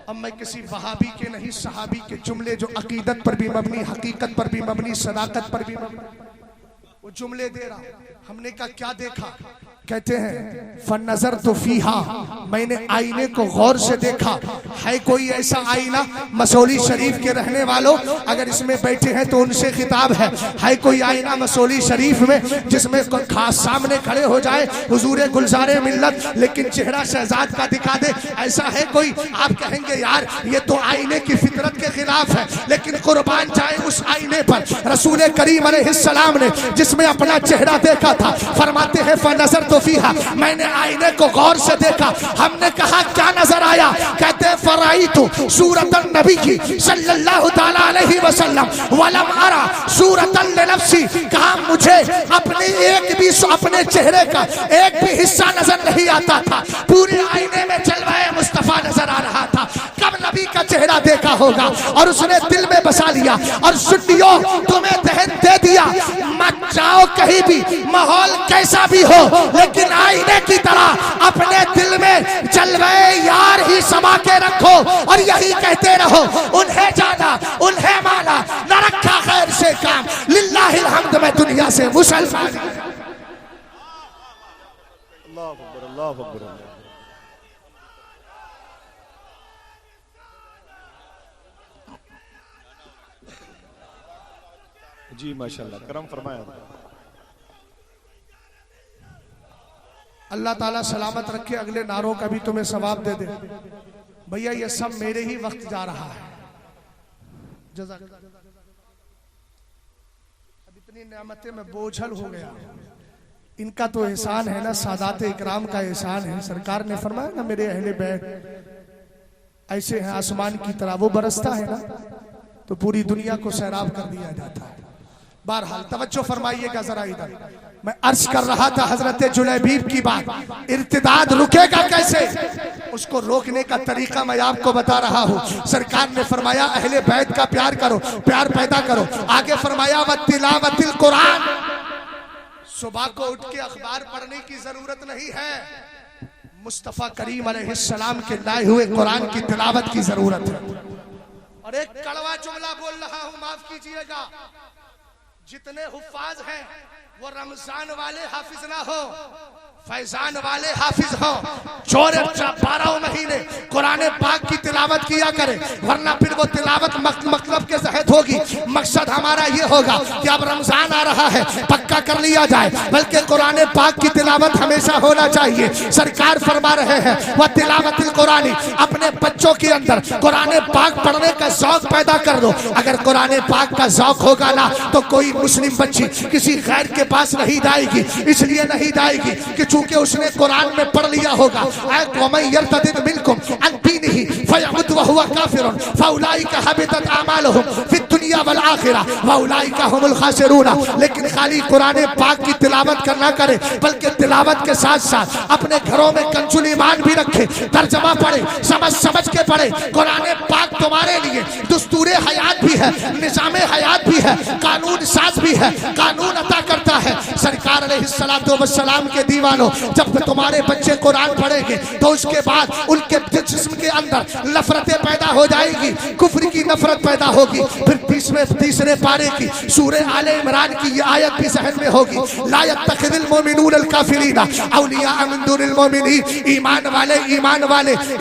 अब मैं किसी वहाबी के नहीं, सहाबी के जुमले जो अकीदत पर भी मबनी, हकीकत पर भी मबनी, सदाकत पर भी मबनी, वो जुमले दे रहा। हमने का क्या देखा, कहते हैं फन नजर तो फीहा, मैंने आईने को गौर से देखा। है कोई ऐसा आईना, मसौली शरीफ के रहने वालों अगर इसमें बैठे हैं तो उनसे खिताब है कोई आईना मसौली शरीफ में जिसमें खास सामने खड़े हो जाए हुजूरे गुलजारे मिल्लत, लेकिन चेहरा शहजाद का दिखा दे, ऐसा है कोई? आप कहेंगे यार ये तो आईने की फितरत के खिलाफ है, लेकिन कुर्बान जाए उस आईने पर रसूल करीम अलैहिस्सलाम ने जिसमें अपना चेहरा देखा था। फरमाते हैं फन नजर फीहा, मैंने आईने को गौर से देखा। हमने कहा क्या नजर आया? कहते हैं फराइतु सूरतन नबी की सल्लल्लाहु तआला अलैहि वसल्लम वलम अरा सूरतन लिनफ्सी, कहा मुझे अपने एक भी अपने चेहरे का एक भी हिस्सा नजर नहीं आता था, पूरे आईने में जलवाए मुस्तफा नजर आ रहा था। कब नबी का चेहरा देखा होगा और उसने दिल में बसा लिया। और सुन्नियों तुम्हें दहन दे दिया, मत जाओ कहीं भी, माहौल कैसा भी हो, लेकिन आईने की तरह अपने दिल में जलवे यार ही समा के रखो और यही कहते रहो उन्हें जाना उन्हें माना, न रखा खैर से काम, लिल्लाहिल हम्द में दुनिया से मुसलमान। अल्लाह अकबर, अल्लाह अकबर। जी माशाल्लाह, करम फरमाया। अल्लाह ताला सलामत रखे, अगले नारों का भी तुम्हें सवाब दे दे। भैया ये सब मेरे ही वक्त जा रहा है। अब इतनी नेमतें में बोझल हो गया, इनका तो एहसान है ना, सादात इकराम का एहसान है। सरकार ने फरमाया ना मेरे अहले बैत ऐसे हैं आसमान की तरह, वो बरसता है ना तो पूरी दुनिया को सैराब कर दिया जाता है। बहरहाल तवज्जो फरमाइएगा जरा इधर, मैं अर्ज कर रहा था हजरत जुलैबीब की बात। इर्तिदाद रुकेगा कैसे, उसको रोकने का तरीका मैं आपको बता रहा हूँ। सरकार ने फरमाया अहले बैत का प्यार करो, प्यार पैदा करो। आगे फरमाया वतिलावतिल कुरान, सुबह को उठ के अखबार पढ़ने की जरूरत नहीं है, मुस्तफा करीम अलैहिस्सलाम के लाए हुए कुरान की तिलावत की जरूरत है। और एक कड़वा जुमला बोल रहा हूँ, माफ कीजिएगा, जितने हुफ्फाज हैं वो रमजान वाले हाफिज ना हो, फैजान वाले हाफिज हो, चौरे 12 महीने कुरान पाक की तिलावत किया करे, वरना फिर वो तिलावत मतलब के तहत होगी। मकसद हमारा ये होगा कि अब रमजान आ रहा है, पक्का कर लिया जाए, बल्कि कुरान पाक की तिलावत हमेशा होना चाहिए। सरकार फरमा रहे हैं वह तिलावतिल कुरानी, अपने बच्चों के अंदर कुरान पाक पढ़ने का शौक पैदा कर दो। अगर कुरान पाक का शौक होगा ना तो कोई मुस्लिम बच्ची किसी गैर के पास नहीं जाएगी, इसलिए नहीं जाएगी कि चूंकि उसने कुरान में पढ़ लिया होगा लेकिन खाली कुरान पाक की तिलावत करना करे, बल्कि तिलावत के साथ साथ अपने घरों में कंजुल ईमान भी रखे, तर्जमा पढ़े, समझ के पढ़े। कुरान पाक तुम्हारे लिए दुस्तूर हयात भी है, निजाम हयात भी है, कानून साज भी है, कानून अता करता है। सरकार अलैहिस्सलातु वस्सलाम के दीवानों, जब तुम्हारे बच्चे कुरान पढ़ेंगे तो उसके बाद उनके जिस्म के अंदर नफरतें पैदा हो जाएगी, कुफ्र की नफरत पैदा होगी। फिर तीसरे पारे की सूरह आले इमरान की ये आयत भी ज़हन में होगी, ला यत्तखिज़ुल मुमिनून अल काफिरीना औलिया मिन दुनिल मुमिनीन।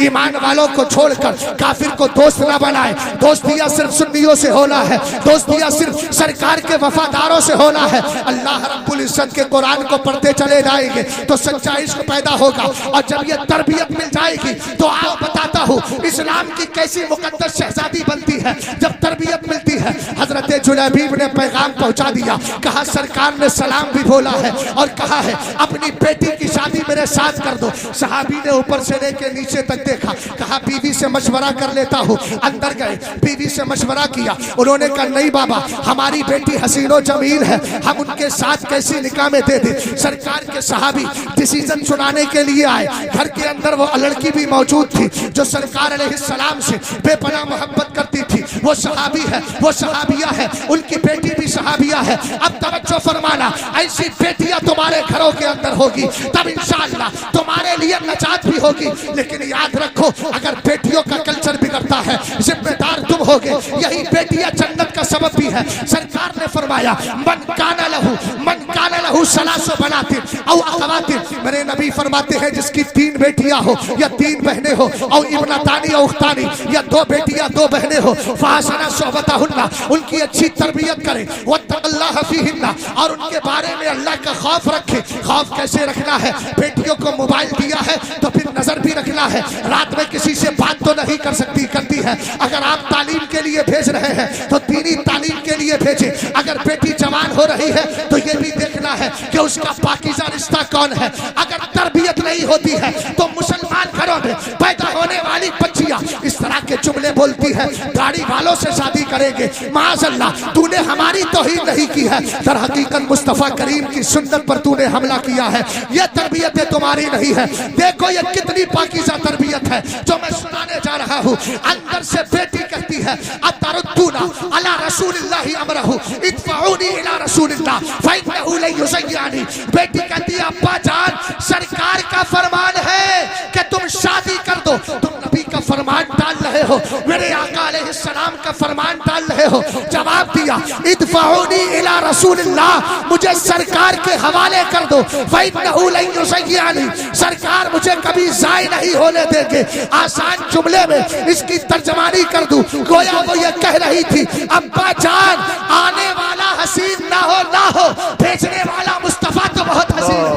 ईमान वालों को छोड़कर काफिर को दोस्त ना बनाए। दोस्तियां सिर्फ सुन्नियों से होना है, दोस्तियां सिर्फ सरकार के वफादारों से होना है। अल्लाह रब्बुल इज्जत के कुरान को पढ़ते चले जाएंगे तो सच्चा इश्क पैदा होगा। और जब ये तरबियत मिल जाएगी तो आओ बताता हूँ इस्लाम की कैसी मुकद्दस शहजादी बनती है जब तरबियत मिलती है। हजरत जुलैबीब ने पैगाम पहुंचा दिया, कहा सरकार ने सलाम भी बोला है और कहा है अपनी बेटी की शादी मेरे साथ कर दो। सहाबी ने ऊपर से लेके नीचे तक देखा, कहा बीवी से मशवरा कर लेता हूँ। अंदर गए, बीवी से मशवरा किया, उन्होंने कहा नहीं बाबा, हमारी बेटी हसीनो जमील है, हम उनके साथ कैसी निकाह में दे दे। सरकार के सहाबी डिसीजन सुनाने के लिए आए। घर के अंदर वो लड़की भी मौजूद थी जो सरकार अलैहिस्सलाम से बेपनाह मोहब्बत करती थी। वो सहाबी है, वो सहाबिया है, उनकी बेटी भी सहाबिया है। अब तवज्जो फरमाना, ऐसी बेटियां तुम्हारे घरों के अंदर होगी तब इंशाअल्लाह तुम्हारे लिए नजात भी होगी। लेकिन याद रखो, अगर बेटियों का कल्चर बिगड़ता है जिम्मेदार तुम होगे। यही बेटियां जन्नत का सबब भी है। सरकार ने फरमाया मन काना लहू सलासो बनाते औ अखवातिन, मेरे नबी फरमाते हैं जिसकी 3 बेटियां हो या 3 बहनें हो, और इब्नतानी और उख्तानी, या 2 बेटियां 2 बहनें हो, फाहसना सोहबतहुन्ना, उनकी अच्छी तरबियत करें, वत्तक़ुल्लाह फीहिन्ना, और उनके बारे में अल्लाह का खौफ रखें। खौफ कैसे रखना है? बेटियों को मोबाइल दिया है तो फिर नजर भी रखना है। रात में किसी से बात तो नहीं करती है। अगर आप तालीम के लिए भेज रहे हैं तो दीनी तालीम के लिए भेजें। अगर बेटी जवान हो रही है तो ये भी देखना है कि उसका पाकीज़ा रिश्ता कौन है। अगर तरबियत नहीं होती है तो मुसलमान घरों में पैदा होने वाली बच्चियां इस तरह के जुमले बोलती है, गाड़ी वालों से शादी करेंगे, माज़अल्लाह तूने हमारी तौहीन नहीं की है, दर हकीकत मुस्तफ़ा करीम की सुन्नत पर तूने हमला किया है। ये तरबियत तुम्हारी नहीं है। देखो ये कितनी पाकीज़ा तरबियत है जो मैं सुनाने जा रहा हूँ। अंदर से बेटी कहती है अतरुद्दूना अला रसूलिल्लाहि अमरहु इदफऊनी इला रसूलिल्लाह फइन्नहु लन युज़य्यनी। बेटी कहती है अब्बा जान, सरकार का फरमान है कि तुम शादी कर दो, तुम नबी का फरमान टाल रहे हो, मेरे आका अलैहिस्सलाम का फरमान टाल रहे हो। जवाब दिया इदफऊनी इला रसूलिल्लाह, मुझे सरकार के हवाले कर दो, फइन्नहु लन युज़य्यनी, सरकार मुझे कभी ज़ाय नहीं होने देंगे। आसान जुमले में इसकी तर्जमानी कर दूं, गोया वो ये कह रही थी अब्बा जान आने वाला हसीन ना हो, भेजने वाला मुस्तफा तो बहुत हसीन है।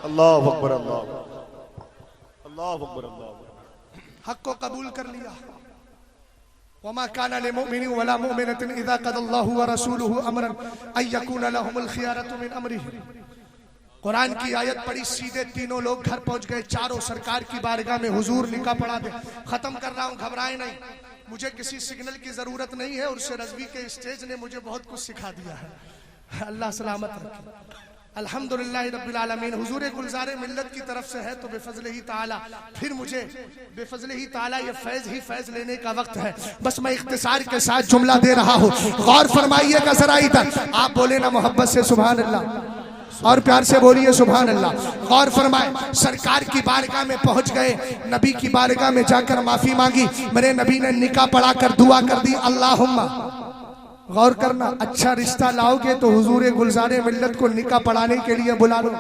अल्लाहु अकबर, अल्लाहु अकबर, अल्लाह। हक को कबूल कर लिया। वमा काना लिमुमिनिन वला मुमिनतिन इज़ा क़दल्लाहु व रसूलुहु अमरन अन यकूना लहुमुल खियारतु मिन अमरिहिम। कुरान की आयत पढ़ी, सीधे तीनों लोग घर पहुंच गए। चारों सरकार की बारगाह में हुजूर निकाह पढ़ा दे। खत्म कर रहा हूं, घबराए नहीं, मुझे किसी सिग्नल की जरूरत नहीं है। उर्स रज़वी के स्टेज ने मुझे बहुत कुछ सिखा दिया है, अल्लाह सलामत रखे। अल्हम्दुलिल्लाह रब्बिल आलमीन। हुजूर गुलज़ारे मिल्लत की तरफ से है तो बेफज़ल ही ताला, फिर मुझे बेफज़ल ही ताला ये फैज़ लेने का वक्त है। बस मैं इख्तिसार के साथ जुमला दे रहा हूँ, गौर फरमाइएगा जरा इधर। आप बोले ना मोहब्बत से सुभान अल्लाह, और प्यार से बोलिए सुभान अल्लाह। गौर फरमाए, सरकार की बारगाह में पहुंच गए, नबी की बारगाह में जाकर माफी मांगी। मेरे नबी ने निकाह पढ़ा कर दुआ कर दी, अल्लाहुम्मा, गौर करना, अच्छा रिश्ता लाओगे तो हुजूर गुलज़ारे मिल्लत को निकाह पढ़ाने के लिए बुला लो।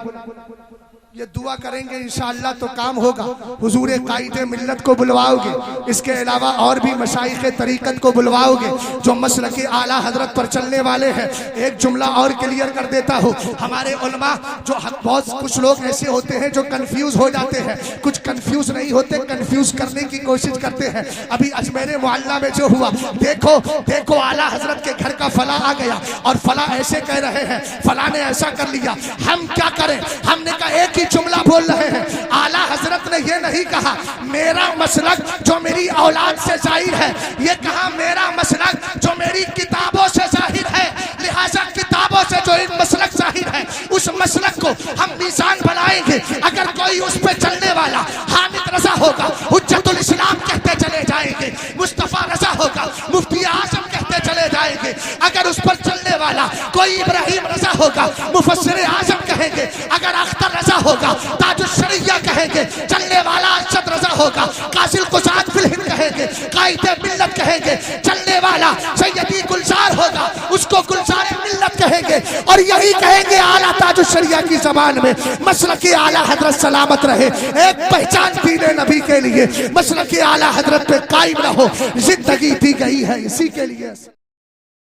ये दुआ करेंगे इंशाअल्लाह तो काम होगा। हुजूर कायदे मिल्लत को बुलवाओगे, इसके अलावा और भी मशाइख तरीक़त को बुलवाओगे जो मसलके आला हजरत पर चलने वाले हैं। एक जुमला और क्लियर कर देता हूँ, हमारे उलमा जो बहुत कुछ लोग ऐसे होते हैं जो कंफ्यूज हो जाते हैं, कुछ कंफ्यूज नहीं होते, कंफ्यूज करने की कोशिश करते हैं। अभी अजमेर मोहल्ला में जो हुआ, देखो आला हजरत के घर का फला आ गया और फला ऐसे कह रहे हैं, फला ने ऐसा कर लिया, हम क्या करें? हमने कहा एक ही जुमला बोल रहे हैं। आला हजरत ने यह नहीं कहा मेरा मसलक जो मेरी औलाद से जाहिर है, ये कहा मेरा मसलक जो मेरी किताबों से जाहिर है। लिहाजा किताबों से जो इन मसलक जाहिर है, उस मसलक को हम मीज़ान बनाएंगे। अगर कोई उस पे चलने वाला हामिद रजा होगा, हुज्जतुल इस्लाम कहते चले जाएंगे, मुस्तफा रजा होगा, मुफ्ती आज़म कहते चले जाएंगे। अगर उस पर चलने वाला कोई इब्राहिम रजा होगा, मुफस्सिर आज़म कहेंगे। अगर अख्तर रजा होगा, ताजुश्शरिया कहेंगे। चलने वाला अरशद रजा होगा, कासिल कुसाद फिल हिंद कहेंगे, कायदे मिल्लत कहेंगे। चलने वाला सैयदी गुलजार होगा, उसको गुलजारे मिल्लत कहेंगे। और यही कहेंगे आला ताजुश्शरिया की जबान में, मसलके आला हजरत सलामत रहे। एक पहचान दीने नबी के लिए, मसलके आला हजरत पे कायम रहो। जिंदगी दी गई है इसी के लिए।